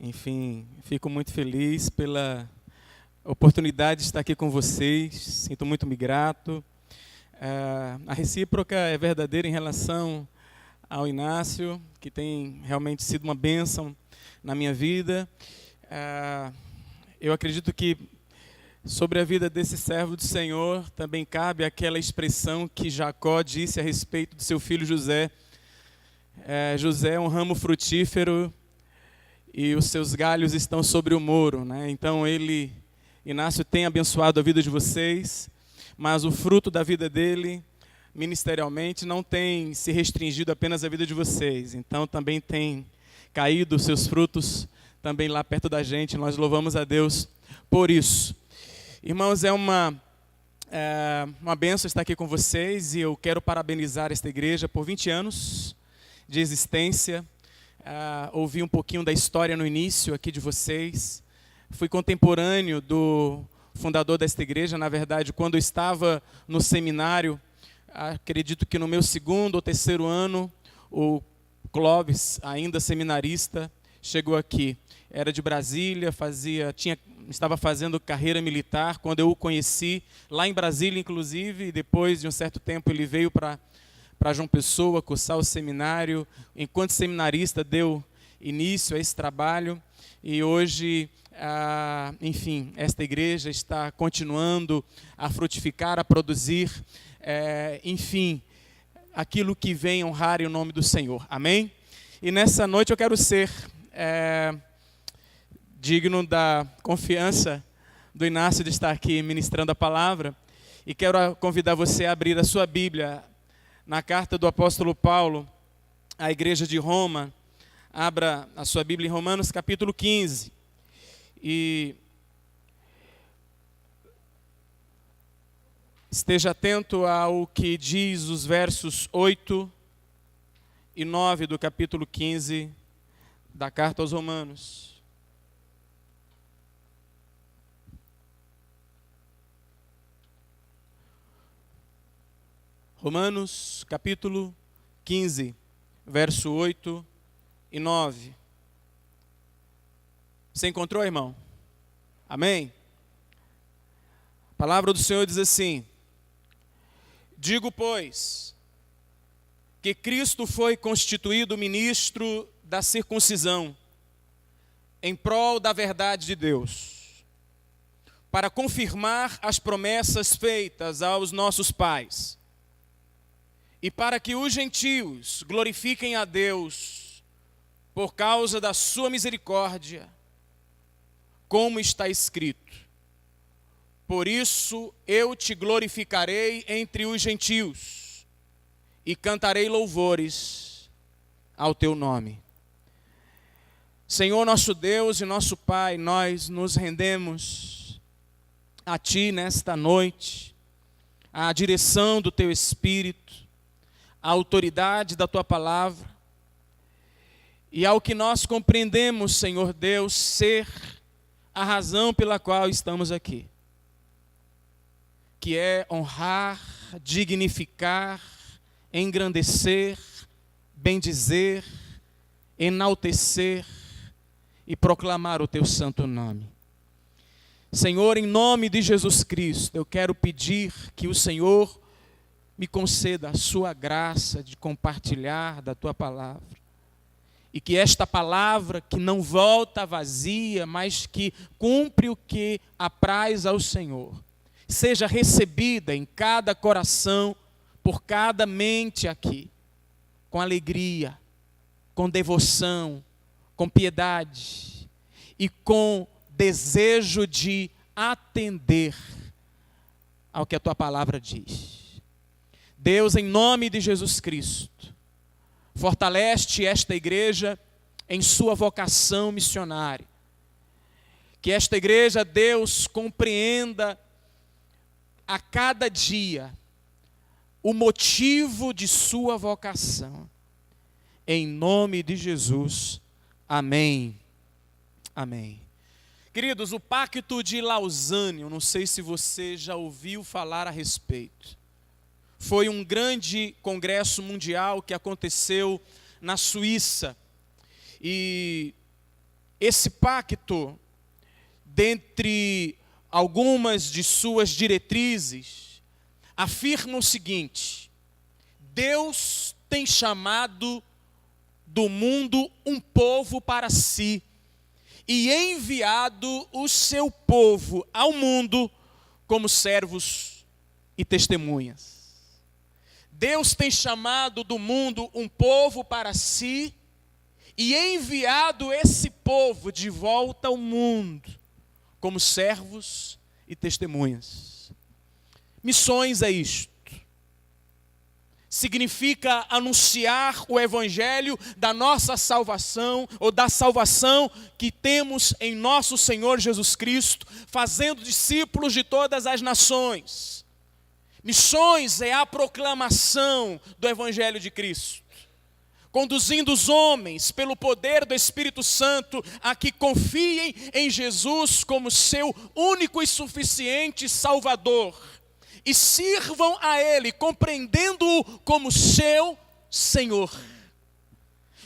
Enfim, fico muito feliz pela oportunidade de estar aqui com vocês. Sinto muito me grato. A recíproca é verdadeira em relação ao Inácio, que tem realmente sido uma bênção na minha vida. Eu acredito que sobre a vida desse servo do Senhor também cabe aquela expressão que Jacó disse a respeito do seu filho José. José é um ramo frutífero e os seus galhos estão sobre o muro, né? Então Inácio tem abençoado a vida de vocês, mas o fruto da vida dele, ministerialmente, não tem se restringido apenas à vida de vocês. Então também tem caído os seus frutos também lá perto da gente. Nós louvamos a Deus por isso. Irmãos, é uma bênção estar aqui com vocês e eu quero parabenizar esta igreja por 20 anos de existência. Ouvi um pouquinho da história no início aqui de vocês. Fui contemporâneo do fundador desta igreja. Na verdade, quando eu estava no seminário, acredito que no meu segundo ou terceiro ano, o Clóvis, ainda seminarista, chegou aqui. Era de Brasília, estava fazendo carreira militar. Quando eu o conheci, lá em Brasília, inclusive, e depois de um certo tempo ele veio para João Pessoa, cursar o seminário. Enquanto seminarista, deu início a esse trabalho. E hoje, enfim, esta igreja está continuando a frutificar, a produzir, enfim, aquilo que vem honrar o nome do Senhor. Amém? E nessa noite eu quero ser digno da confiança do Inácio de estar aqui ministrando a palavra. E quero convidar você a abrir a sua Bíblia na carta do apóstolo Paulo à igreja de Roma. Abra a sua Bíblia em Romanos capítulo 15. E esteja atento ao que diz os versos 8 e 9 do capítulo 15 da carta aos Romanos. Romanos capítulo 15, verso 8 e 9. Você encontrou, irmão? Amém? A palavra do Senhor diz assim: digo, pois, que Cristo foi constituído ministro da circuncisão, em prol da verdade de Deus, para confirmar as promessas feitas aos nossos pais, e para que os gentios glorifiquem a Deus por causa da sua misericórdia, como está escrito: por isso eu te glorificarei entre os gentios e cantarei louvores ao teu nome. Senhor nosso Deus e nosso Pai, nós nos rendemos a Ti nesta noite, à direção do Teu Espírito, à autoridade da Tua palavra e ao que nós compreendemos, Senhor Deus, ser a razão pela qual estamos aqui, que é honrar, dignificar, engrandecer, bendizer, enaltecer e proclamar o Teu santo nome. Senhor, em nome de Jesus Cristo, eu quero pedir que o Senhor me conceda a sua graça de compartilhar da Tua palavra. E que esta palavra, que não volta vazia, mas que cumpre o que apraz ao Senhor, seja recebida em cada coração, por cada mente aqui, com alegria, com devoção, com piedade e com desejo de atender ao que a Tua palavra diz. Deus, em nome de Jesus Cristo, fortalece esta igreja em sua vocação missionária. Que esta igreja, Deus, compreenda a cada dia o motivo de sua vocação. Em nome de Jesus, amém. Amém. Queridos, o Pacto de Lausanne, eu não sei se você já ouviu falar a respeito. Foi um grande congresso mundial que aconteceu na Suíça. E esse pacto, dentre algumas de suas diretrizes, afirma o seguinte: Deus tem chamado do mundo um povo para si e enviado o seu povo ao mundo como servos e testemunhas. Deus tem chamado do mundo um povo para si e enviado esse povo de volta ao mundo como servos e testemunhas. Missões é isto. Significa anunciar o evangelho da nossa salvação, ou da salvação que temos em nosso Senhor Jesus Cristo, fazendo discípulos de todas as nações. Missões é a proclamação do evangelho de Cristo, conduzindo os homens pelo poder do Espírito Santo a que confiem em Jesus como seu único e suficiente Salvador e sirvam a Ele, compreendendo-o como seu Senhor.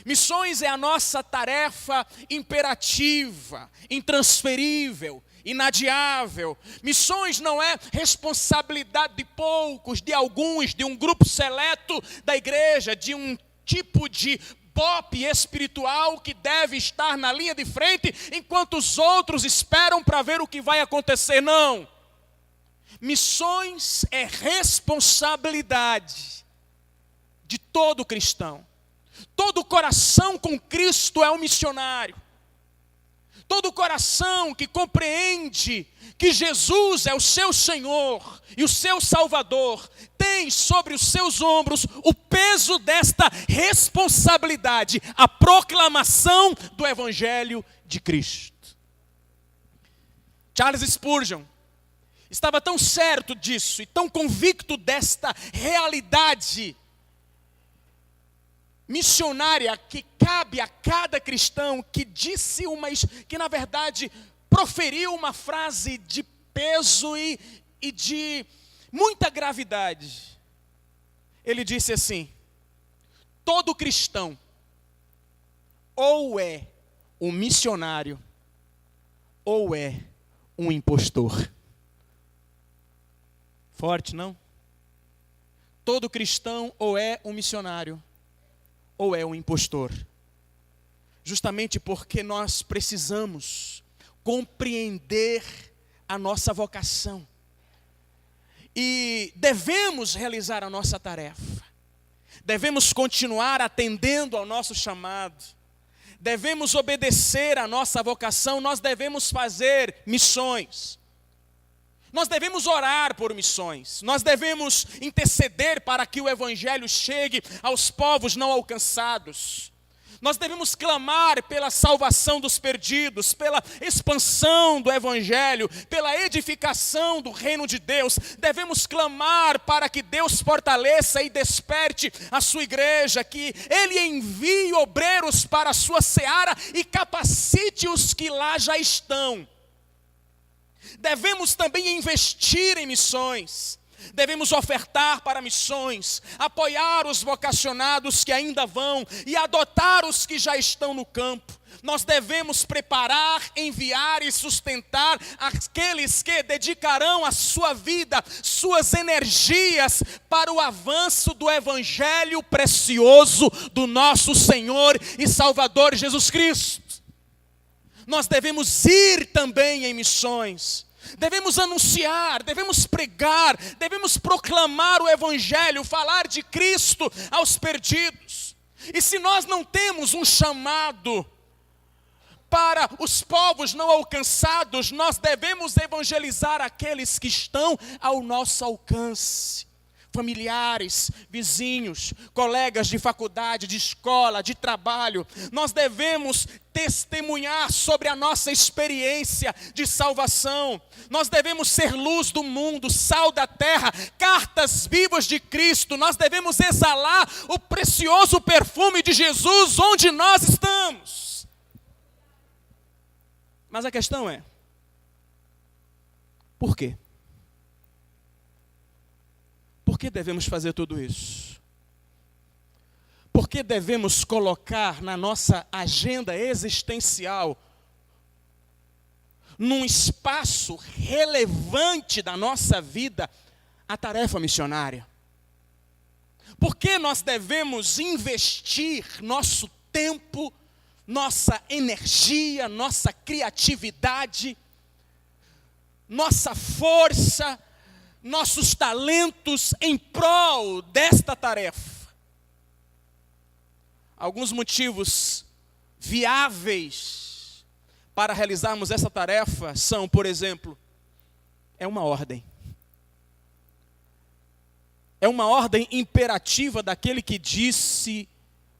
Missões é a nossa tarefa imperativa, intransferível, inadiável. Missões não é responsabilidade de poucos, de alguns, de um grupo seleto da igreja, de um tipo de bope espiritual que deve estar na linha de frente, enquanto os outros esperam para ver o que vai acontecer. Não. Missões é responsabilidade de todo cristão. Todo coração com Cristo é um missionário. Todo coração que compreende que Jesus é o seu Senhor e o seu Salvador, tem sobre os seus ombros o peso desta responsabilidade, a proclamação do Evangelho de Cristo. Charles Spurgeon estava tão certo disso e tão convicto desta realidade missionária que cabe a cada cristão, que que na verdade proferiu uma frase de peso e de muita gravidade. Ele disse assim: todo cristão ou é um missionário ou é um impostor. Forte, não? Todo cristão ou é um missionário ou é um impostor. Justamente porque nós precisamos compreender a nossa vocação. E devemos realizar a nossa tarefa. Devemos continuar atendendo ao nosso chamado. Devemos obedecer à nossa vocação. Nós devemos fazer missões. Nós devemos orar por missões. Nós devemos interceder para que o evangelho chegue aos povos não alcançados. Nós devemos clamar pela salvação dos perdidos, pela expansão do evangelho, pela edificação do reino de Deus. Devemos clamar para que Deus fortaleça e desperte a sua igreja, que Ele envie obreiros para a sua seara e capacite os que lá já estão. Devemos também investir em missões. Devemos ofertar para missões, apoiar os vocacionados que ainda vão e adotar os que já estão no campo. Nós devemos preparar, enviar e sustentar aqueles que dedicarão a sua vida, suas energias para o avanço do evangelho precioso do nosso Senhor e Salvador Jesus Cristo. Nós devemos ir também em missões. Devemos anunciar, devemos pregar, devemos proclamar o evangelho, falar de Cristo aos perdidos. E se nós não temos um chamado para os povos não alcançados, nós devemos evangelizar aqueles que estão ao nosso alcance. Familiares, vizinhos, colegas de faculdade, de escola, de trabalho. Nós devemos testemunhar sobre a nossa experiência de salvação. Nós devemos ser luz do mundo, sal da terra, cartas vivas de Cristo. Nós devemos exalar o precioso perfume de Jesus onde nós estamos. Mas a questão é: por quê? Por que devemos fazer tudo isso? Por que devemos colocar na nossa agenda existencial num espaço relevante da nossa vida, a tarefa missionária? Por que nós devemos investir nosso tempo, nossa energia, nossa criatividade, nossa força, nossos talentos em prol desta tarefa? Alguns motivos viáveis para realizarmos essa tarefa são, por exemplo, é uma ordem. É uma ordem imperativa daquele que disse: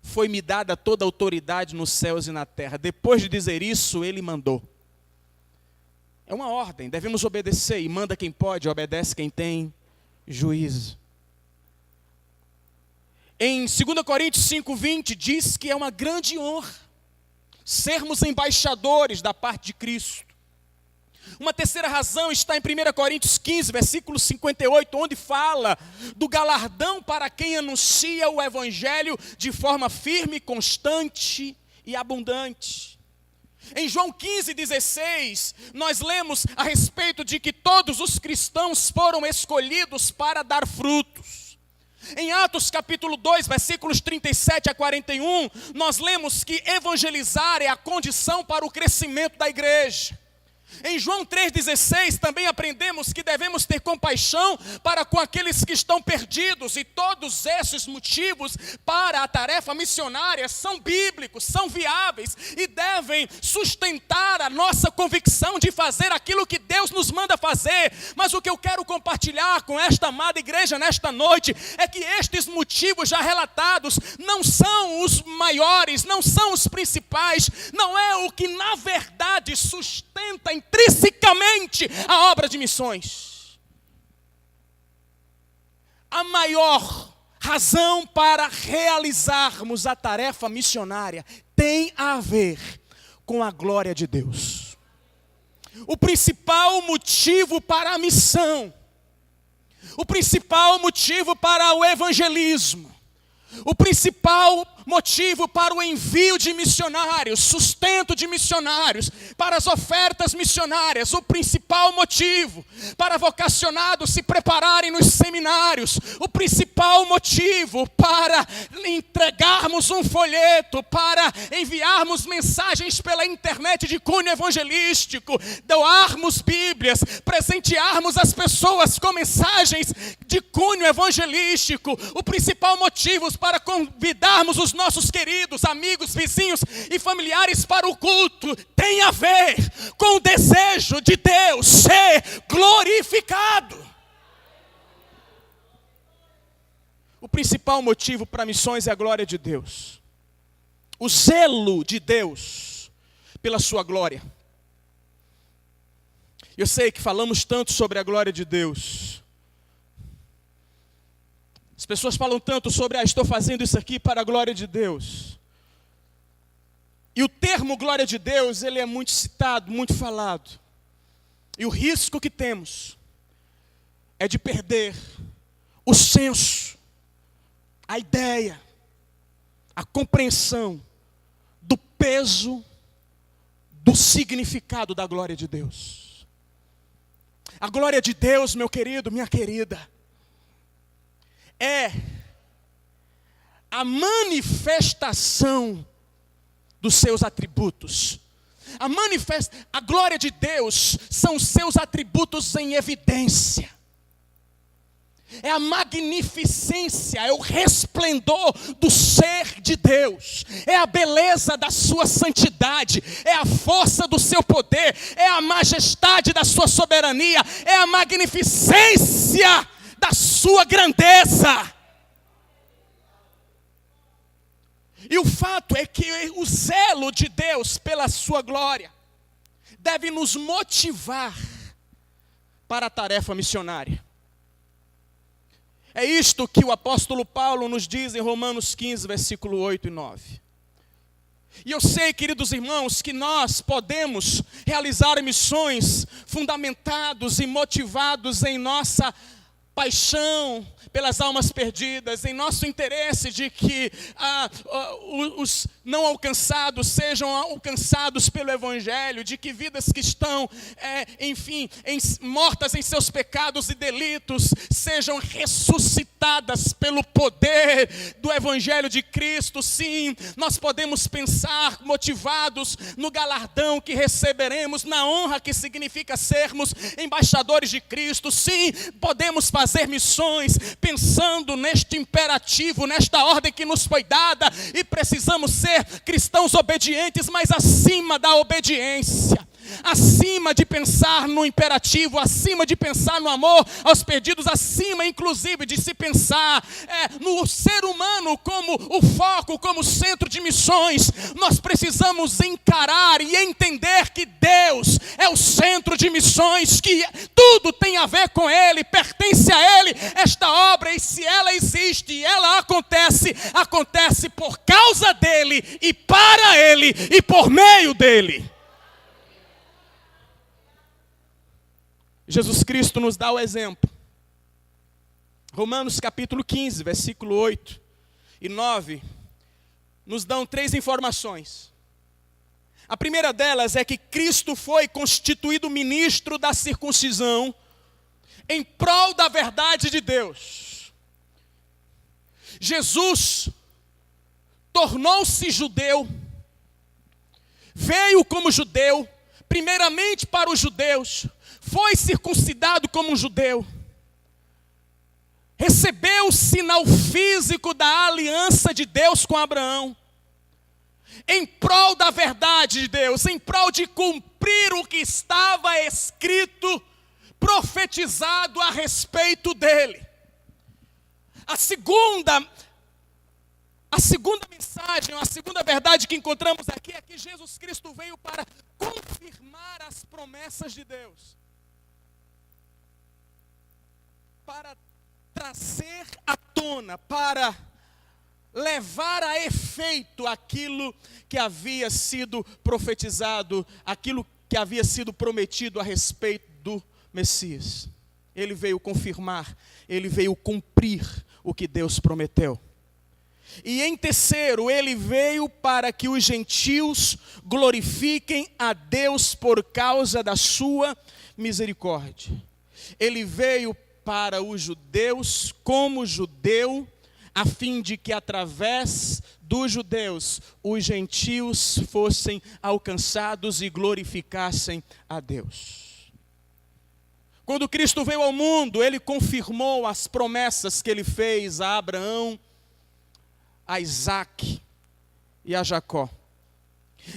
foi-me dada toda a autoridade nos céus e na terra. Depois de dizer isso, ele mandou. É uma ordem, devemos obedecer. E manda quem pode, obedece quem tem juízo. Em 2 Coríntios 5:20 diz que é uma grande honra sermos embaixadores da parte de Cristo. Uma terceira razão está em 1 Coríntios 15, versículo 58, onde fala do galardão para quem anuncia o evangelho de forma firme, constante e abundante. Em João 15:16, nós lemos a respeito de que todos os cristãos foram escolhidos para dar frutos. Em Atos capítulo 2, versículos 37 a 41, nós lemos que evangelizar é a condição para o crescimento da igreja. Em João 3,16 também aprendemos que devemos ter compaixão para com aqueles que estão perdidos, e todos esses motivos para a tarefa missionária são bíblicos, são viáveis e devem sustentar a nossa convicção de fazer aquilo que Deus nos manda fazer. Mas o que eu quero compartilhar com esta amada igreja nesta noite é que estes motivos já relatados não são os maiores, não são os principais, não é o que na verdade sustenta intrinsecamente a obra de missões. A maior razão para realizarmos a tarefa missionária tem a ver com a glória de Deus. O principal motivo para a missão, o principal motivo para o evangelismo, o principal motivo para o envio de missionários, sustento de missionários, para as ofertas missionárias, o principal motivo para vocacionados se prepararem nos seminários, o principal motivo para entregarmos um folheto, para enviarmos mensagens pela internet de cunho evangelístico, doarmos bíblias, presentearmos as pessoas com mensagens de cunho evangelístico, o principal motivo para convidarmos os nossos queridos amigos, vizinhos e familiares para o culto tem a ver com o desejo de Deus ser glorificado. O principal motivo para missões é a glória de Deus, o zelo de Deus pela sua glória. Eu sei que falamos tanto sobre a glória de Deus. As pessoas falam tanto sobre, estou fazendo isso aqui para a glória de Deus. E o termo glória de Deus, ele é muito citado, muito falado. E o risco que temos é de perder o senso, a ideia, a compreensão do peso, do significado da glória de Deus. A glória de Deus, meu querido, minha querida, é a manifestação dos seus atributos. A glória de Deus são os seus atributos em evidência. É a magnificência, é o resplendor do ser de Deus, é a beleza da sua santidade, é a força do seu poder, é a majestade da sua soberania, é a magnificência da sua grandeza. E o fato é que o zelo de Deus pela sua glória deve nos motivar para a tarefa missionária. É isto que o apóstolo Paulo nos diz em Romanos 15, versículo 8 e 9. E eu sei, queridos irmãos, que nós podemos realizar missões fundamentados e motivados em nossa paixão pelas almas perdidas, em nosso interesse de que os não alcançados sejam alcançados pelo Evangelho, de que vidas que estão, mortas em seus pecados e delitos, sejam ressuscitadas pelo poder do Evangelho de Cristo. Sim, nós podemos pensar motivados no galardão que receberemos, na honra que significa sermos embaixadores de Cristo. Sim, podemos fazer missões pensando neste imperativo, nesta ordem que nos foi dada, e precisamos ser cristãos obedientes, mas acima da obediência, acima de pensar no imperativo, acima de pensar no amor aos perdidos, acima inclusive de se pensar no ser humano como o foco, como centro de missões, nós precisamos encarar e entender que Deus é o centro de missões, que tudo tem a ver com Ele, pertence a Ele esta obra, e se ela existe e ela acontece por causa dEle e para Ele e por meio dEle. Jesus Cristo nos dá o exemplo. Romanos capítulo 15, versículo 8 e 9, nos dão 3 informações. A primeira delas é que Cristo foi constituído ministro da circuncisão em prol da verdade de Deus. Jesus tornou-se judeu, veio como judeu, primeiramente para os judeus, foi circuncidado como um judeu, recebeu o sinal físico da aliança de Deus com Abraão, em prol da verdade de Deus, em prol de cumprir o que estava escrito, profetizado a respeito dele. A segunda mensagem, a segunda verdade que encontramos aqui é que Jesus Cristo veio para confirmar as promessas de Deus, para trazer à tona, para levar a efeito aquilo que havia sido profetizado, aquilo que havia sido prometido a respeito do Messias. Ele veio confirmar, ele veio cumprir o que Deus prometeu. E em terceiro, ele veio para que os gentios glorifiquem a Deus por causa da sua misericórdia. Ele veio para os judeus como judeu, a fim de que através dos judeus os gentios fossem alcançados e glorificassem a Deus. Quando Cristo veio ao mundo, ele confirmou as promessas que ele fez a Abraão, a Isaac e a Jacó.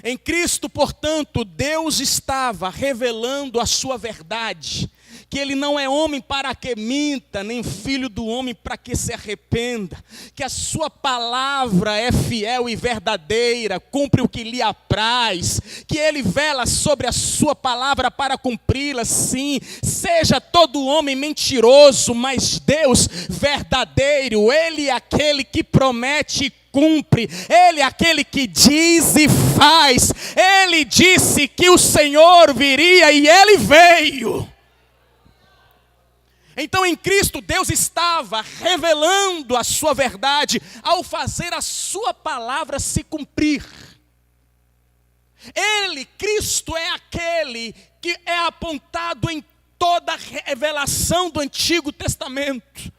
Em Cristo, portanto, Deus estava revelando a sua verdade, que ele não é homem para que minta, nem filho do homem para que se arrependa, que a sua palavra é fiel e verdadeira, cumpre o que lhe apraz, que ele vela sobre a sua palavra para cumpri-la. Sim, seja todo homem mentiroso, mas Deus verdadeiro, ele é aquele que promete e cumpre, ele é aquele que diz e faz. Ele disse que o Senhor viria e ele veio. Então em Cristo Deus estava revelando a sua verdade ao fazer a sua palavra se cumprir. Ele, Cristo, é aquele que é apontado em toda a revelação do Antigo Testamento.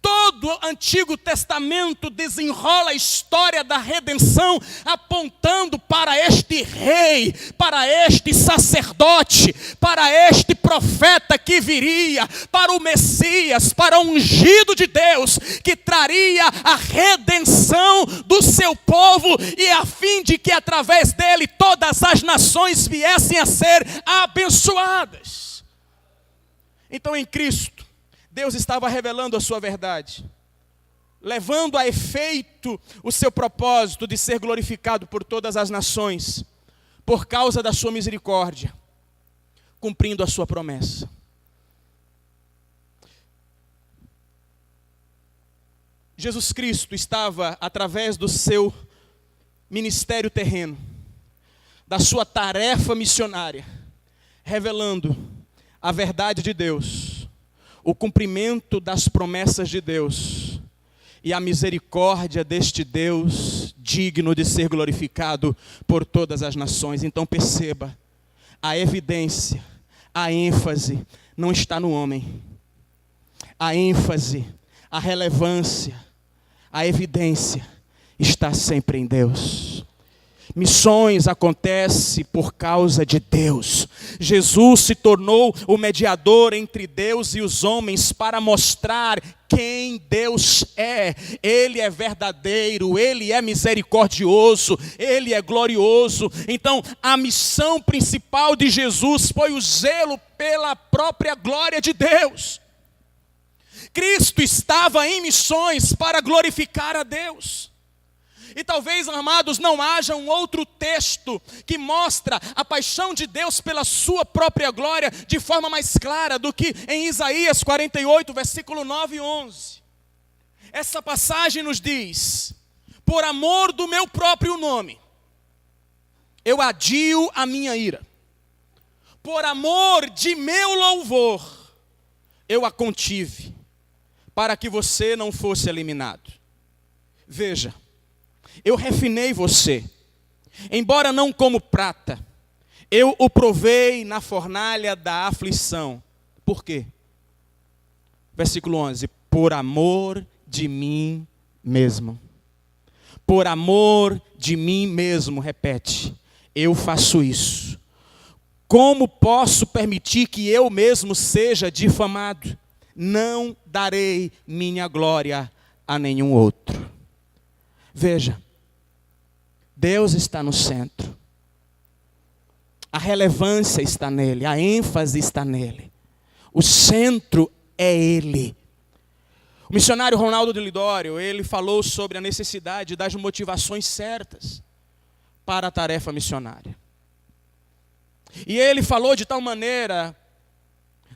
Todo o Antigo Testamento desenrola a história da redenção, apontando para este rei, para este sacerdote, para este profeta que viria, para o Messias, para o ungido de Deus, que traria a redenção do seu povo, e a fim de que através dele todas as nações viessem a ser abençoadas. Então em Cristo, Deus estava revelando a sua verdade, levando a efeito o seu propósito de ser glorificado por todas as nações, por causa da sua misericórdia, cumprindo a sua promessa. Jesus Cristo estava, através do seu ministério terreno, da sua tarefa missionária, revelando a verdade de Deus, o cumprimento das promessas de Deus e a misericórdia deste Deus digno de ser glorificado por todas as nações. Então perceba, a evidência, a ênfase não está no homem. A ênfase, a relevância, a evidência está sempre em Deus. Missões acontecem por causa de Deus. Jesus se tornou o mediador entre Deus e os homens para mostrar quem Deus é. Ele é verdadeiro, Ele é misericordioso, Ele é glorioso. Então, a missão principal de Jesus foi o zelo pela própria glória de Deus. Cristo estava em missões para glorificar a Deus. E talvez, amados, não haja um outro texto que mostra a paixão de Deus pela sua própria glória de forma mais clara do que em Isaías 48, versículo 9 e 11. Essa passagem nos diz: por amor do meu próprio nome, eu adio a minha ira. Por amor de meu louvor, eu a contive, para que você não fosse eliminado. Veja, eu refinei você, embora não como prata, eu o provei na fornalha da aflição. Por quê? Versículo 11, por amor de mim mesmo. Por amor de mim mesmo, repete, eu faço isso. Como posso permitir que eu mesmo seja difamado? Não darei minha glória a nenhum outro. Veja, Deus está no centro. A relevância está nele, a ênfase está nele. O centro é ele. O missionário Ronaldo de Lidório, ele falou sobre a necessidade das motivações certas para a tarefa missionária. E ele falou de tal maneira,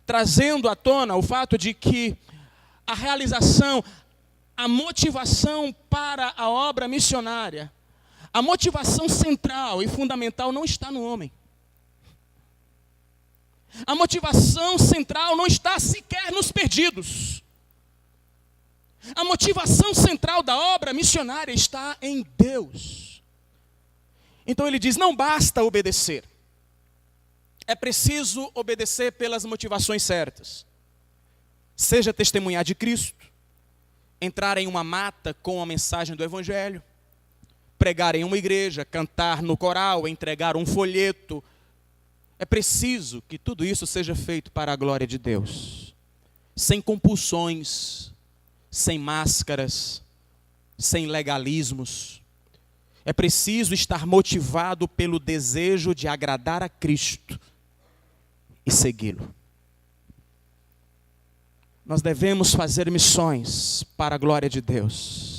trazendo à tona o fato de que a realização, a motivação para a obra missionária, a motivação central e fundamental não está no homem. A motivação central não está sequer nos perdidos. A motivação central da obra missionária está em Deus. Então ele diz, não basta obedecer. É preciso obedecer pelas motivações certas. Seja testemunhar de Cristo, entrar em uma mata com a mensagem do Evangelho, pregar em uma igreja, cantar no coral, entregar um folheto. É preciso que tudo isso seja feito para a glória de Deus, sem compulsões, sem máscaras, sem legalismos. É preciso estar motivado pelo desejo de agradar a Cristo e segui-lo. Nós devemos fazer missões para a glória de Deus.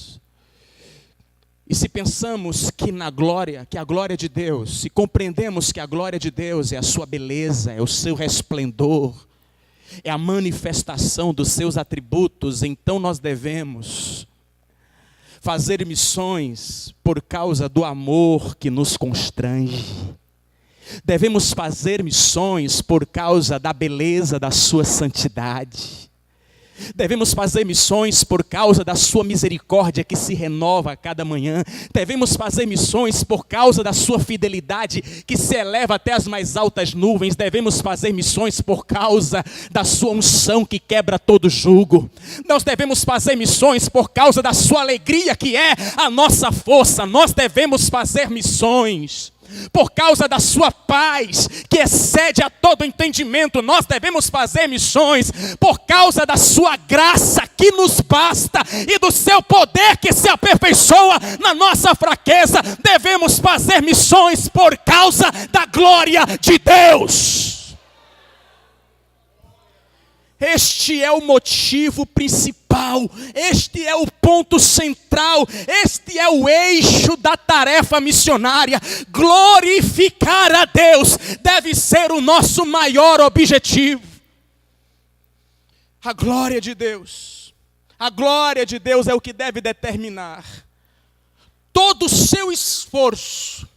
E se pensamos que na glória, que a glória de Deus, se compreendemos que a glória de Deus é a sua beleza, é o seu resplendor, é a manifestação dos seus atributos, então nós devemos fazer missões por causa do amor que nos constrange. Devemos fazer missões por causa da beleza da sua santidade. Devemos fazer missões por causa da sua misericórdia que se renova a cada manhã. Devemos fazer missões por causa da sua fidelidade que se eleva até as mais altas nuvens. Devemos fazer missões por causa da sua unção que quebra todo jugo. Nós devemos fazer missões por causa da sua alegria que é a nossa força. Nós devemos fazer missões por causa da sua paz, que excede a todo entendimento. Nós devemos fazer missões por causa da sua graça, que nos basta, e do seu poder, que se aperfeiçoa na nossa fraqueza. Devemos fazer missões por causa da glória de Deus. Este é o motivo principal, este é o ponto central, este é o eixo da tarefa missionária. Glorificar a Deus deve ser o nosso maior objetivo. A glória de Deus é o que deve determinar todo o seu esforço,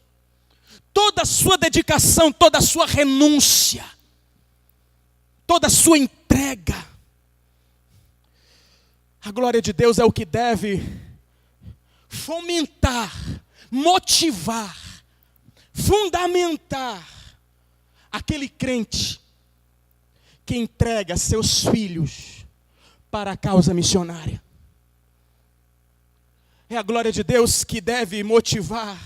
toda a sua dedicação, toda a sua renúncia, toda a sua entrega, A glória de Deus é o que deve fomentar, motivar, fundamentar aquele crente que entrega seus filhos para a causa missionária. É a glória de Deus que deve motivar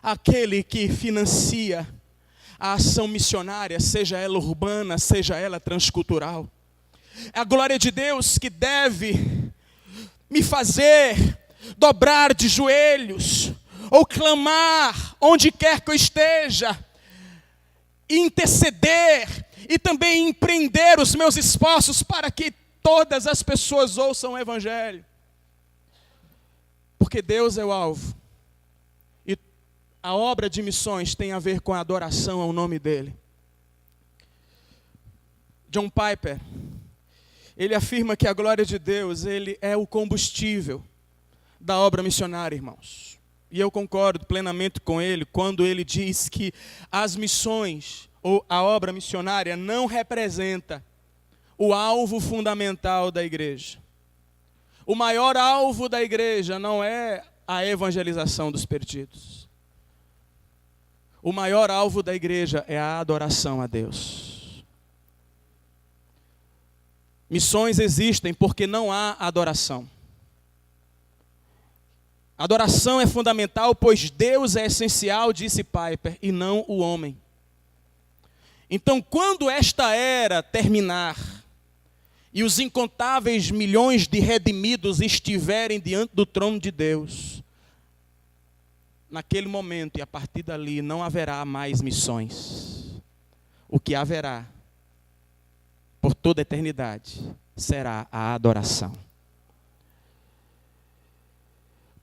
aquele que financia a ação missionária, seja ela urbana, seja ela transcultural. É a glória de Deus que deve me fazer dobrar de joelhos, ou clamar onde quer que eu esteja, e interceder, e também empreender os meus esforços para que todas as pessoas ouçam o Evangelho. Porque Deus é o alvo. E a obra de missões tem a ver com a adoração ao nome dEle. John Piper, ele afirma que a glória de Deus, ele é o combustível da obra missionária, irmãos. E eu concordo plenamente com ele quando ele diz que as missões, ou a obra missionária, não representa o alvo fundamental da igreja. O maior alvo da igreja não é a evangelização dos perdidos. O maior alvo da igreja é a adoração a Deus. Missões existem porque não há adoração. Adoração é fundamental, pois Deus é essencial, disse Piper, e não o homem. Então, quando esta era terminar, e os incontáveis milhões de redimidos estiverem diante do trono de Deus, naquele momento e a partir dali não haverá mais missões. O que haverá por toda a eternidade será a adoração.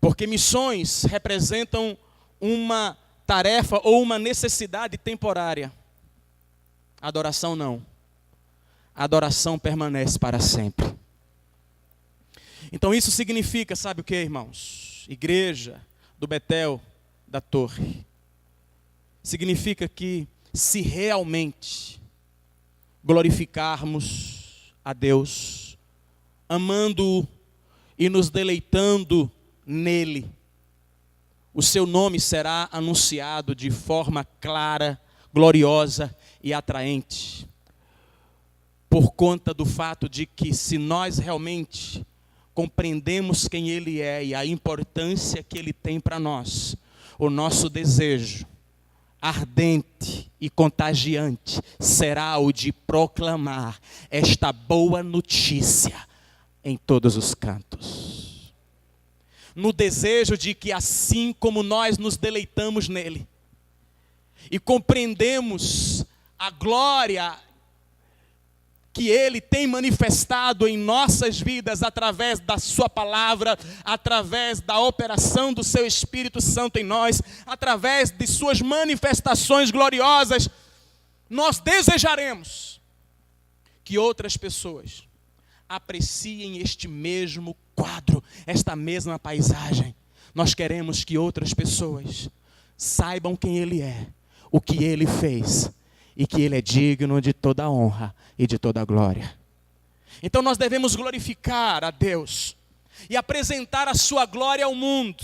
Porque missões representam uma tarefa ou uma necessidade temporária. Adoração não. A adoração permanece para sempre. Então isso significa, sabe o que, irmãos? Igreja do Betel da Torre. Significa que se realmente glorificarmos a Deus, amando-o e nos deleitando nele, o seu nome será anunciado de forma clara, gloriosa e atraente. Por conta do fato de que, se nós realmente compreendemos quem Ele é e a importância que Ele tem para nós, o nosso desejo ardente e contagiante será o de proclamar esta boa notícia em todos os cantos. No desejo de que, assim como nós nos deleitamos nele e compreendemos a glória que Ele tem manifestado em nossas vidas através da sua palavra, através da operação do seu Espírito Santo em nós, através de suas manifestações gloriosas, nós desejaremos que outras pessoas apreciem este mesmo quadro, esta mesma paisagem. Nós queremos que outras pessoas saibam quem Ele é, o que Ele fez, e que Ele é digno de toda a honra e de toda a glória. Então nós devemos glorificar a Deus e apresentar a sua glória ao mundo.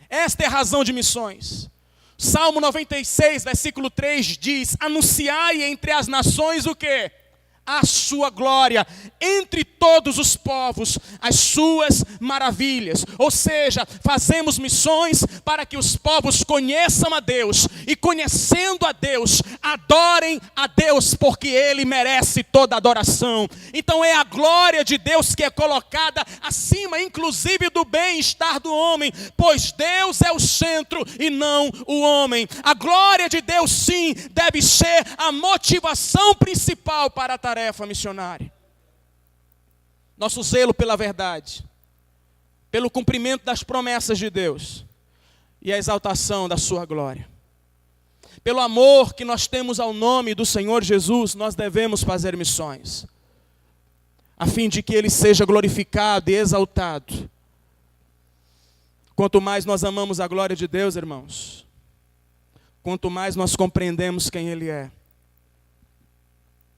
Esta é a razão de missões. Salmo 96, versículo 3 diz: anunciai entre as nações o quê? A sua glória, entre todos os povos, as suas maravilhas. Ou seja, fazemos missões para que os povos conheçam a Deus, e conhecendo a Deus, adorem a Deus, porque Ele merece toda adoração. Então é a glória de Deus que é colocada acima, inclusive do bem-estar do homem, pois Deus é o centro e não o homem. A glória de Deus, sim, deve ser a motivação principal para a tarefa missionária. Nosso zelo pela verdade, pelo cumprimento das promessas de Deus e a exaltação da sua glória. Pelo amor que nós temos ao nome do Senhor Jesus, nós devemos fazer missões, a fim de que Ele seja glorificado e exaltado. Quanto mais nós amamos a glória de Deus, irmãos, quanto mais nós compreendemos quem Ele é,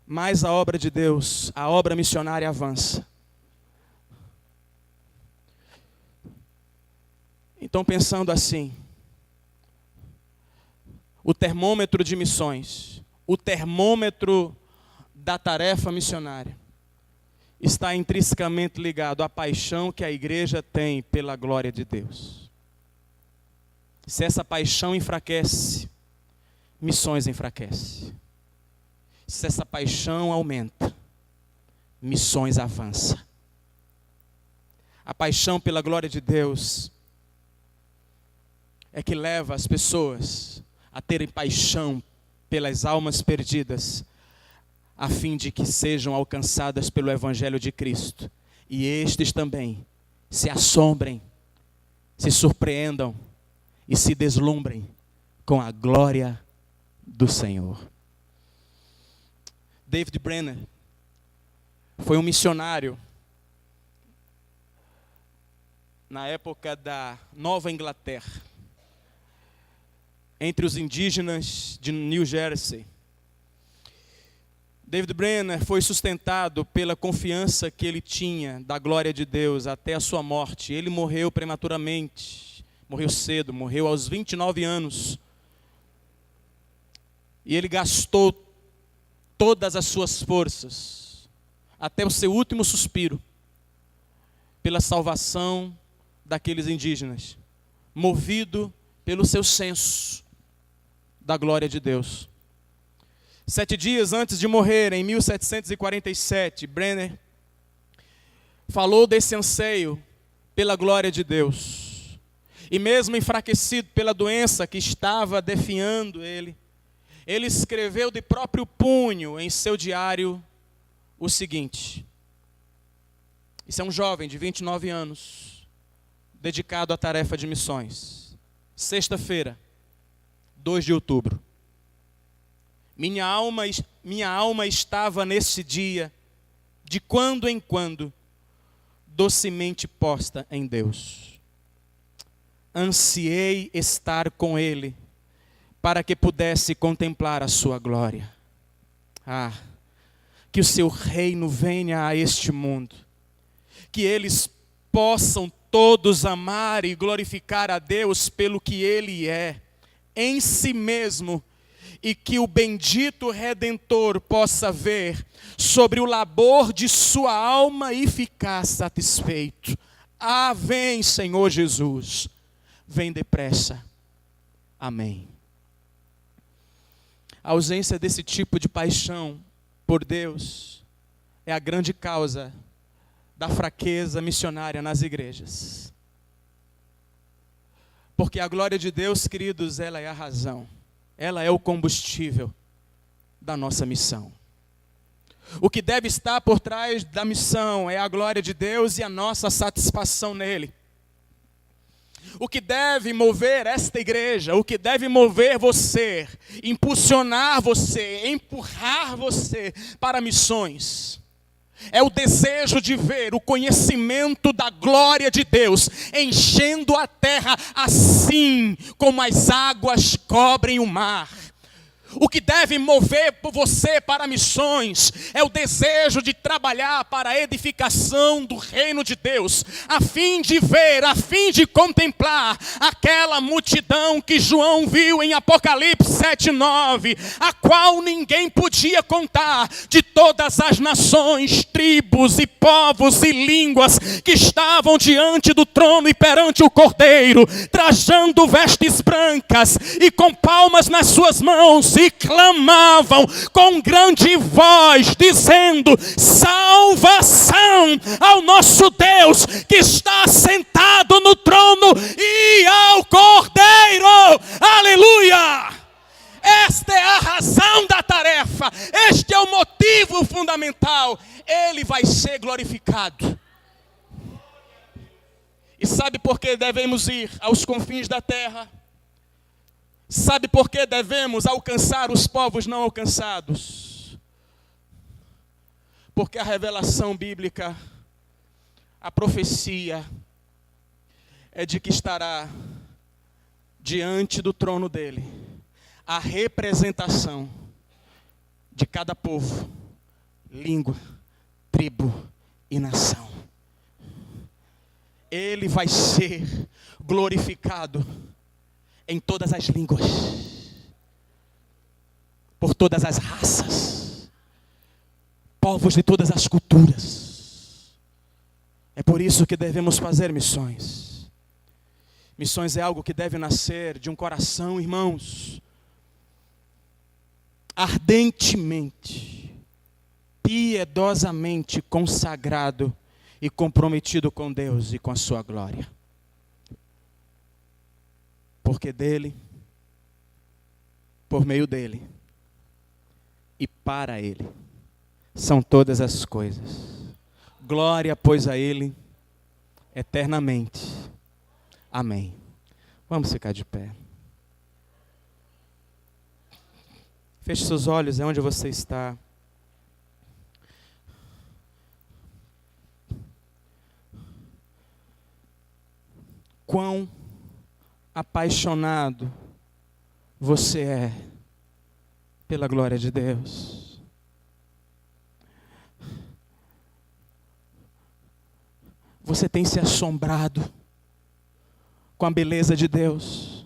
mais a obra de Deus, a obra missionária avança. Então, pensando assim, o termômetro de missões, o termômetro da tarefa missionária, está intrinsecamente ligado à paixão que a igreja tem pela glória de Deus. Se essa paixão enfraquece, missões enfraquecem. Se essa paixão aumenta, missões avançam. A paixão pela glória de Deus é que leva as pessoas a terem paixão pelas almas perdidas, a fim de que sejam alcançadas pelo Evangelho de Cristo. E estes também se assombrem, se surpreendam e se deslumbrem com a glória do Senhor. David Brenner foi um missionário na época da Nova Inglaterra, entre os indígenas de New Jersey. David Brenner foi sustentado pela confiança que ele tinha da glória de Deus até a sua morte. Ele morreu prematuramente, morreu cedo, morreu aos 29 anos. E ele gastou todas as suas forças, até o seu último suspiro, pela salvação daqueles indígenas, movido pelo seu senso da glória de Deus. 7 dias antes de morrer, em 1747, Brenner falou desse anseio pela glória de Deus. E mesmo enfraquecido pela doença que estava definhando ele escreveu de próprio punho em seu diário o seguinte. Isso é um jovem de 29 anos, dedicado à tarefa de missões. Sexta-feira, 2 de outubro. Minha alma estava nesse dia, de quando em quando, docemente posta em Deus. Ansiei estar com Ele, para que pudesse contemplar a sua glória. Que o seu reino venha a este mundo, que eles possam todos amar e glorificar a Deus pelo que Ele é, em si mesmo, e que o bendito Redentor possa ver sobre o labor de sua alma e ficar satisfeito. Vem, Senhor Jesus, vem depressa. Amém. A ausência desse tipo de paixão por Deus é a grande causa da fraqueza missionária nas igrejas. Porque a glória de Deus, queridos, ela é a razão, ela é o combustível da nossa missão. O que deve estar por trás da missão é a glória de Deus e a nossa satisfação nele. O que deve mover esta igreja, o que deve mover você, impulsionar você, empurrar você para missões, é o desejo de ver o conhecimento da glória de Deus enchendo a terra assim como as águas cobrem o mar. O que deve mover você para missões é o desejo de trabalhar para a edificação do reino de Deus, a fim de ver, a fim de contemplar aquela multidão que João viu em Apocalipse 7:9, a qual ninguém podia contar, de todas as nações, tribos e povos e línguas que estavam diante do trono e perante o Cordeiro, trajando vestes brancas e com palmas nas suas mãos, e clamavam com grande voz, dizendo: salvação ao nosso Deus que está sentado no trono e ao Cordeiro. Aleluia! Esta é a razão da tarefa, este é o motivo fundamental. Ele vai ser glorificado. E sabe por que devemos ir aos confins da terra? Sabe por que devemos alcançar os povos não alcançados? Porque a revelação bíblica, a profecia, é de que estará diante do trono dele a representação de cada povo, língua, tribo e nação. Ele vai ser glorificado em todas as línguas, por todas as raças, povos de todas as culturas. É por isso que devemos fazer missões. Missões é algo que deve nascer de um coração, irmãos, ardentemente, piedosamente consagrado e comprometido com Deus e com a sua glória. Porque dele, por meio dele e para ele são todas as coisas. Glória, pois, a ele eternamente. Amém. Vamos ficar de pé. Feche seus olhos, é onde você está. Quão apaixonado você é pela glória de Deus. Você tem se assombrado com a beleza de Deus,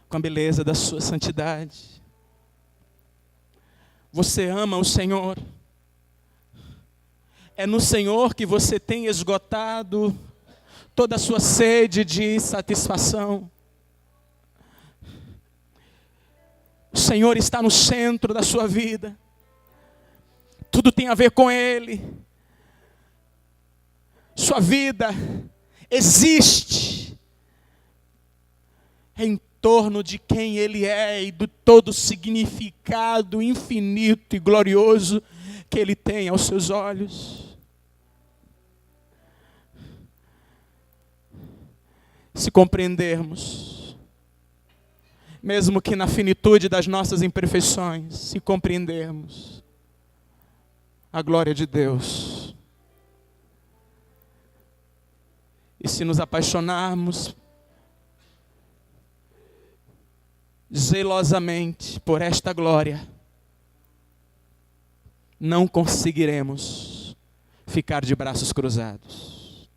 com a beleza da sua santidade. Você ama o Senhor. É no Senhor que você tem esgotado toda a sua sede de satisfação. O Senhor está no centro da sua vida. Tudo tem a ver com Ele. Sua vida existe em torno de quem Ele é e do todo o significado infinito e glorioso que Ele tem aos seus olhos. Se compreendermos, mesmo que na finitude das nossas imperfeições, se compreendermos a glória de Deus, e se nos apaixonarmos zelosamente por esta glória, não conseguiremos ficar de braços cruzados.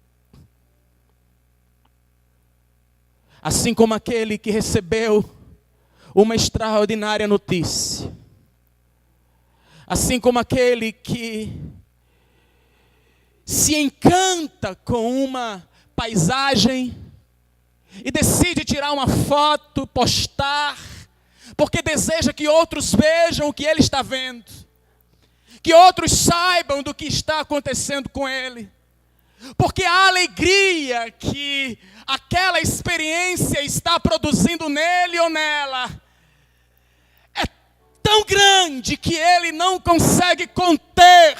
Assim como aquele que recebeu uma extraordinária notícia. Assim como aquele que se encanta com uma paisagem e decide tirar uma foto, postar, porque deseja que outros vejam o que ele está vendo, que outros saibam do que está acontecendo com ele. Porque a alegria que aquela experiência está produzindo nele ou nela é tão grande que ele não consegue conter.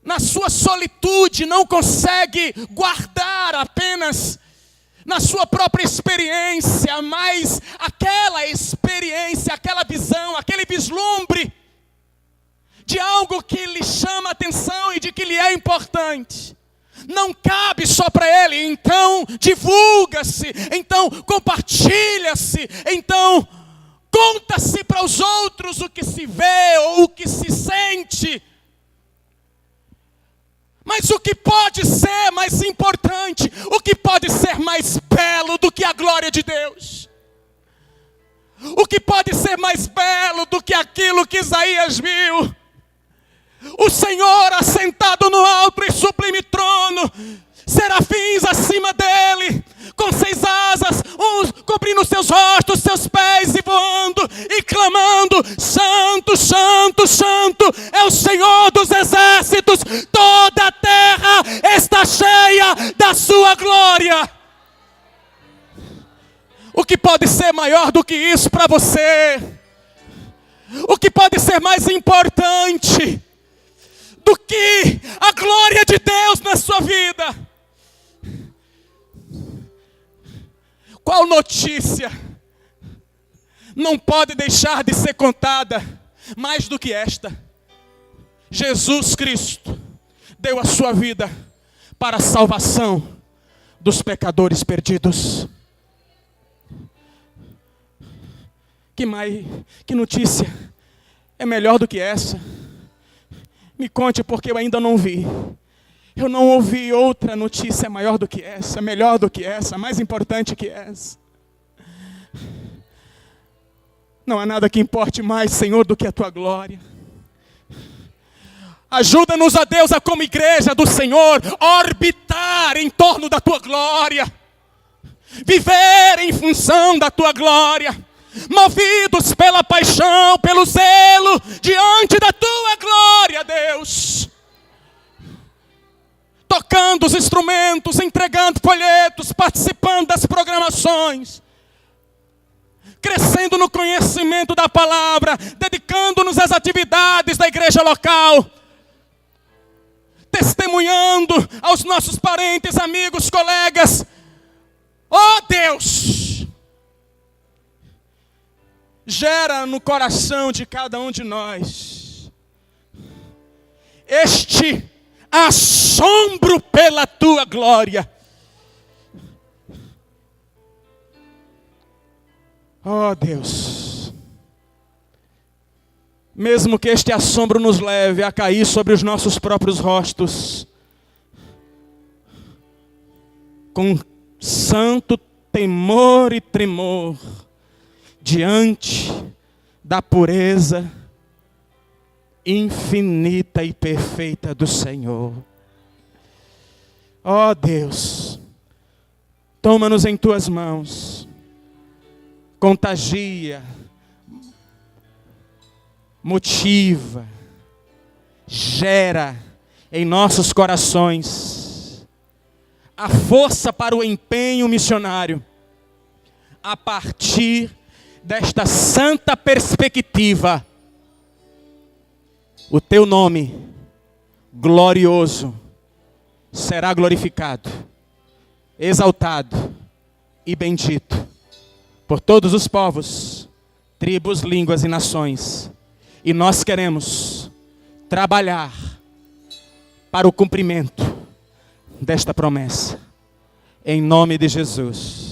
Na sua solitude, não consegue guardar apenas na sua própria experiência, mas aquela experiência, aquela visão, aquele vislumbre de algo que lhe chama a atenção e de que lhe é importante, não cabe só para ele. Então divulga-se, então compartilha-se, então conta-se para os outros o que se vê ou o que se sente. Mas o que pode ser mais importante, o que pode ser mais belo do que a glória de Deus? O que pode ser mais belo do que aquilo que Isaías viu? O Senhor assentado no alto e sublime trono, serafins acima dele, com 6 asas, uns cobrindo seus rostos, seus pés e voando, e clamando: Santo, Santo, Santo, é o Senhor dos exércitos, toda a terra está cheia da sua glória. O que pode ser maior do que isso para você? O que pode ser mais importante do que a glória de Deus na sua vida? Qual notícia não pode deixar de ser contada mais do que esta? Jesus Cristo deu a sua vida para a salvação dos pecadores perdidos. Que notícia é melhor do que essa? Me conte, porque eu ainda não vi. Eu não ouvi outra notícia maior do que essa, melhor do que essa, mais importante que essa. Não há nada que importe mais, Senhor, do que a tua glória. Ajuda-nos, ó Deus, a como igreja do Senhor, orbitar em torno da tua glória. Viver em função da tua glória. Movidos pela paixão, pelo zelo, diante da tua glória, Deus. Tocando os instrumentos, entregando folhetos, participando das programações. Crescendo no conhecimento da palavra, dedicando-nos às atividades da igreja local. Testemunhando aos nossos parentes, amigos, colegas. Oh Deus! Gera no coração de cada um de nós este assombro pela tua glória. Oh Deus, mesmo que este assombro nos leve a cair sobre os nossos próprios rostos, com santo temor e tremor, diante da pureza infinita e perfeita do Senhor. Ó Deus, toma-nos em tuas mãos, contagia, motiva, gera em nossos corações a força para o empenho missionário, a partir desta santa perspectiva. O teu nome glorioso será glorificado, exaltado e bendito por todos os povos, tribos, línguas e nações. E nós queremos trabalhar para o cumprimento desta promessa. Em nome de Jesus.